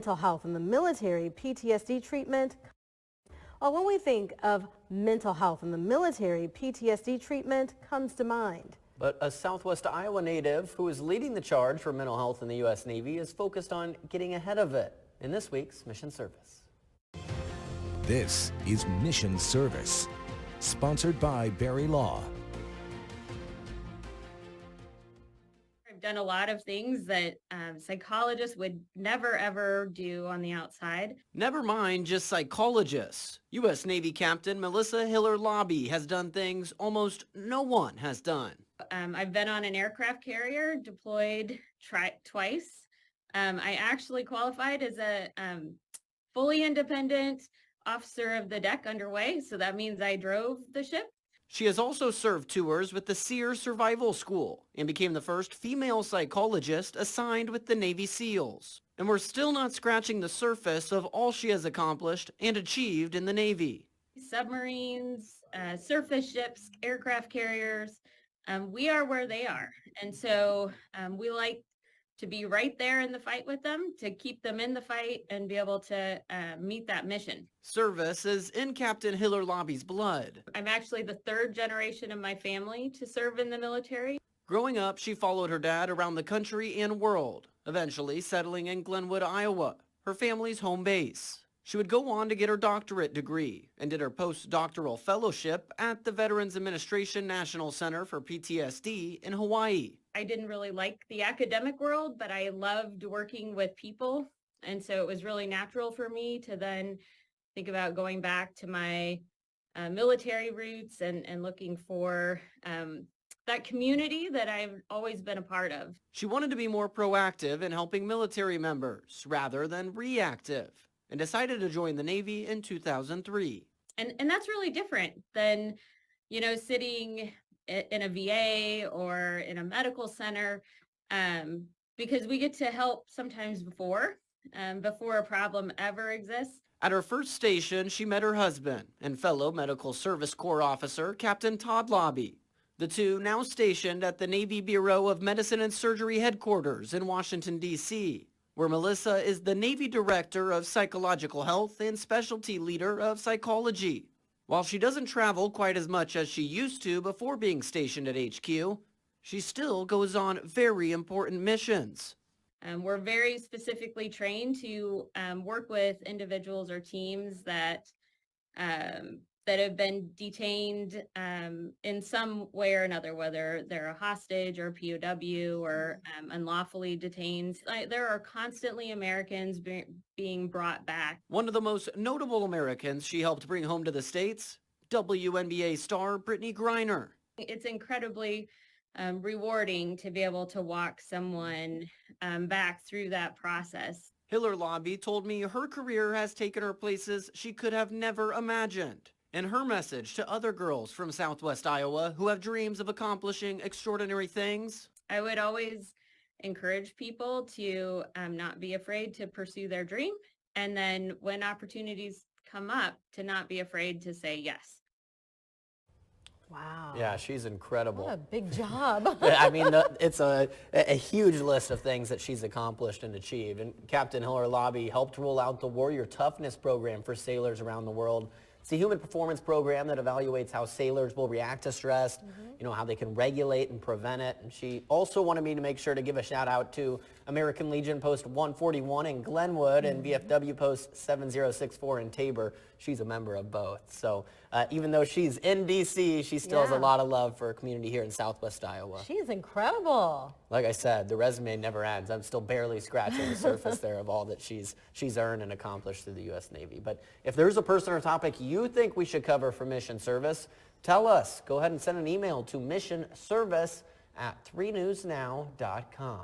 Mental health in the military, PTSD treatment. Well, when we think of mental health in the military, PTSD treatment comes to mind. But a Southwest Iowa native who is leading the charge for mental health in the U.S. Navy is focused on getting ahead of it in this week's Mission Service. This is Mission Service, sponsored by Barry Law. I've done a lot of things that psychologists would never, ever do on the outside. Never mind just psychologists. U.S. Navy Captain Hiller Lauby has done things almost no one has done. I've been on an aircraft carrier, deployed twice. I actually qualified as a fully independent officer of the deck underway, so that means I drove the ship. She has also served tours with the SERE Survival School and became the first female psychologist assigned with the Navy SEALs. And we're still not scratching the surface of all she has accomplished and achieved in the Navy. Submarines, surface ships, aircraft carriers, we are where they are. And so we like to be right there in the fight with them, to keep them in the fight and be able to meet that mission. Service is in Captain Hiller Lauby's blood. I'm actually the third generation of my family to serve in the military. Growing up, she followed her dad around the country and world, eventually settling in Glenwood, Iowa, her family's home base. She would go on to get her doctorate degree and did her post-doctoral fellowship at the Veterans Administration National Center for PTSD in Hawaii. I didn't really like the academic world, but I loved working with people. And so it was really natural for me to then think about going back to my military roots and looking for that community that I've always been a part of. She wanted to be more proactive in helping military members rather than reactive, and decided to join the Navy in 2003. And that's really different than, sitting in a VA or in a medical center, because we get to help sometimes before a problem ever exists. At her first station, she met her husband and fellow Medical Service Corps officer, Captain Todd Lauby. The two now stationed at the Navy Bureau of Medicine and Surgery headquarters in Washington, D.C., where Melissa is the Navy Director of Psychological Health and Specialty Leader of Psychology. While she doesn't travel quite as much as she used to before being stationed at HQ, she still goes on very important missions. We're very specifically trained to work with individuals or teams that have been detained in some way or another, whether they're a hostage or a POW or unlawfully detained. There are constantly Americans being brought back. One of the most notable Americans she helped bring home to the States, WNBA star Brittany Griner. It's incredibly rewarding to be able to walk someone back through that process. Hiller Lauby told me her career has taken her places she could have never imagined. And her message to other girls from Southwest Iowa who have dreams of accomplishing extraordinary things? I would always encourage people to not be afraid to pursue their dream. And then when opportunities come up, to not be afraid to say yes. Wow. Yeah, she's incredible. What a big job. I mean, it's a huge list of things that she's accomplished and achieved. And Captain Hiller Lauby helped roll out the Warrior Toughness program for sailors around the world. It's a human performance program that evaluates how sailors will react to stress, how they can regulate and prevent it. And she also wanted me to make sure to give a shout out to American Legion Post 141 in Glenwood and VFW Post 7064 in Tabor. She's a member of both. So even though she's in D.C., she still has a lot of love for a community here in Southwest Iowa. She's incredible. Like I said, the resume never ends. I'm still barely scratching the surface there of all that she's earned and accomplished through the U.S. Navy. But if there's a person or topic you think we should cover for Mission Service, tell us. Go ahead and send an email to missionservice@3newsnow.com.